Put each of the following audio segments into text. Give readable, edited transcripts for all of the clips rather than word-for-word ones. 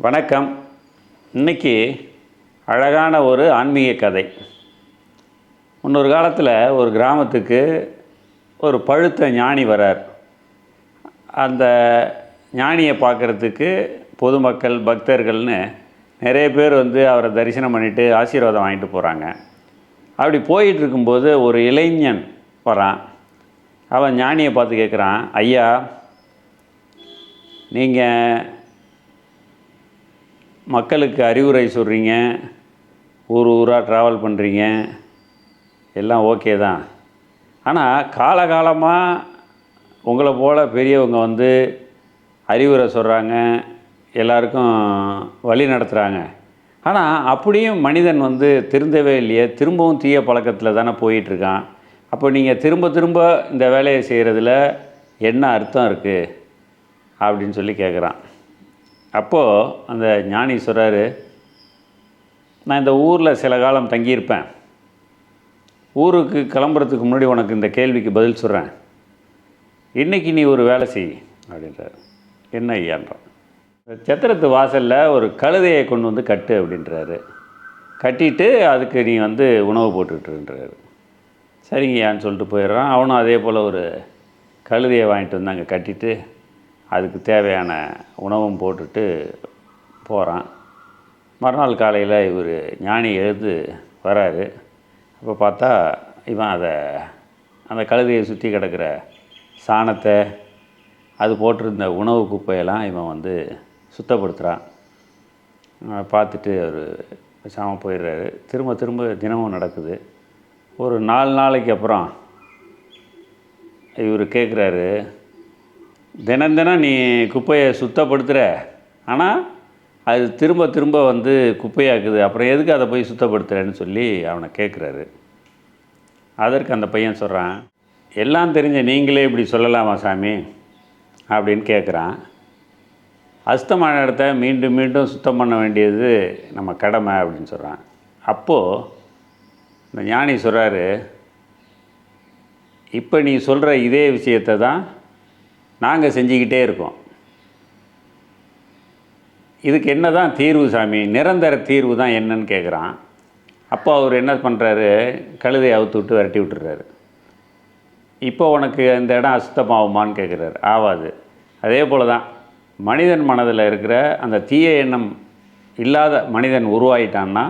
வணக்கம். இன்னைக்கு அழகான ஒரு ஆன்மீக கதை. முன்னொரு காலத்தில் ஒரு கிராமத்துக்கு ஒரு பழுத்த ஞானி வரார். அந்த ஞானியை பார்க்குறதுக்கு பொதுமக்கள் பக்தர்கள்னு நிறைய பேர் அவரை தரிசனம் பண்ணிவிட்டு ஆசீர்வாதம் வாங்கிட்டு போகிறாங்க. அப்படி போயிட்டு இருக்கும்போது ஒரு இளைஞன் வரான். அவன் ஞானியை பார்த்து கேட்குறான், ஐயா, நீங்கள் மக்களுக்கு அறிவுரை சொல்கிறீங்க, ஊராக ட்ராவல் பண்ணுறீங்க, எல்லாம் ஓகே தான். ஆனால் காலகாலமாக உங்களை போல் பெரியவங்க அறிவுரை சொல்கிறாங்க, எல்லாருக்கும் வழி நடத்துகிறாங்க. ஆனால் அப்படியும் மனிதன் திருந்தவே இல்லையே, திரும்பவும் தீய பழக்கத்தில் தானே போயிட்டுருக்கான். அப்போ நீங்கள் திரும்ப திரும்ப இந்த வேலையை செய்கிறதுல என்ன அர்த்தம் இருக்குது அப்படின்னு சொல்லி கேட்குறான். அப்போது அந்த ஞானி சொல்கிறாரு, நான் இந்த ஊரில் சில காலம் தங்கியிருப்பேன். ஊருக்கு கிளம்புறதுக்கு முன்னாடி உனக்கு இந்த கேள்விக்கு பதில் சொல்கிறேன். இன்றைக்கி நீ ஒரு வேலை செய் அப்படின்றார். என்ன ஐயான்றான். சத்திரத்து வாசலில் ஒரு கழுதையை கொண்டு கட்டு அப்படின்றாரு. கட்டிட்டு அதுக்கு நீ உணவு போட்டுக்கிட்டுன்றாரு. சரிங்கய்யான்னு சொல்லிட்டு போயிடுறான். அவனும் அதே போல் ஒரு கழுதையை வாங்கிட்டு அங்கே கட்டிட்டு அதுக்கு தேவையான உணவும் போட்டுட்டு போகிறான். மறுநாள் காலையில் இவர் ஞானி எழுந்து வராரு. அப்போ பார்த்தா இவன் அந்த கழுதையை சுற்றி கிடக்கிற சாணத்தை, அது போட்டிருந்த உணவு குப்பையெல்லாம் இவன் சுத்தப்படுத்துகிறான். பார்த்துட்டு அவர் பேசாமல் போயிடுறாரு. திரும்ப திரும்ப தினமும் நடக்குது. ஒரு 4 நாளைக்கு அப்புறம் இவர் கேட்குறாரு, தினம் நீ குப்பையை சுத்தப்படுத்துகிற, ஆனால் அது திரும்ப திரும்ப குப்பையாக்குது, அப்புறம் எதுக்கு அதை போய் சுத்தப்படுத்துகிறேன்னு சொல்லி அவனை கேட்குறாரு. அதற்கு அந்த பையன் சொல்கிறான், எல்லாம் தெரிஞ்ச நீங்களே இப்படி சொல்லலாமா சாமி அப்படின்னு கேட்குறான். அசுத்தமான இடத்த மீண்டும் மீண்டும் சுத்தம் பண்ண வேண்டியது நம்ம கடமை அப்படின்னு சொல்கிறான். அப்போது இந்த ஞானி சொல்கிறாரு, இப்போ நீ சொல்கிற இதே விஷயத்தை தான் நாங்கள் செஞ்சுக்கிட்டே இருக்கோம். இதுக்கு என்ன தான் தீர்வு சாமி, நிரந்தர தீர்வு தான் என்னன்னு கேட்குறான். அப்போ அவர் என்ன பண்ணுறாரு, கழுதையை அவுத்து விட்டு விரட்டி விட்டுறாரு. இப்போ உனக்கு இந்த இடம் அசுத்தமாகுமான்னு கேட்குறாரு. ஆகாது. அதே போல் தான் மனிதன் மனதில் இருக்கிற அந்த தீய எண்ணம் இல்லாத மனிதன் உருவாயிட்டான்னா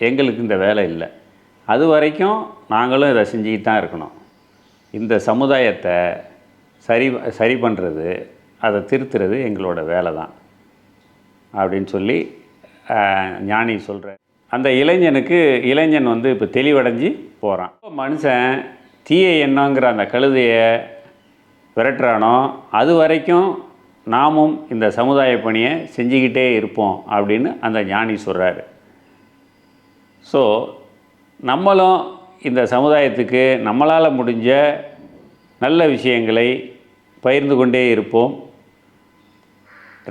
எங்களுக்கு இந்த வேலை இல்லை. அது வரைக்கும் நாங்களும் இதை செஞ்சுக்கிட்டு தான் இருக்கணும். இந்த சமுதாயத்தை சரி பண்ணுறது, அதை திருத்துறது எங்களோட வேலை தான் அப்படின்னு சொல்லி ஞானி சொல்கிறார். அந்த இளைஞன் இப்போ தெளிவடைஞ்சு போகிறான். மனுஷன் தீய எண்ணங்கிற அந்த கழுதையை விரட்டுறானோ அது வரைக்கும் நாமும் இந்த சமுதாய பணியை செஞ்சுக்கிட்டே இருப்போம் அப்படின்னு அந்த ஞானி சொல்கிறாரு. ஸோ நம்மளும் இந்த சமுதாயத்துக்கு நம்மளால் முடிஞ்ச நல்ல விஷயங்களை பகிர்ந்து கொண்டே இருப்போம்.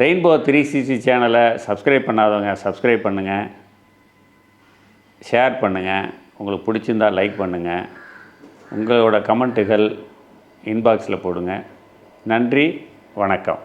ரெயின்போ 360 சேனலை சப்ஸ்கிரைப் பண்ணாதவங்க சப்ஸ்கிரைப் பண்ணுங்கள், ஷேர் பண்ணுங்கள், உங்களுக்கு பிடிச்சிருந்தால் லைக் பண்ணுங்கள், உங்களோட கமெண்ட்டுகள் இன்பாக்ஸில் போடுங்க. நன்றி, வணக்கம்.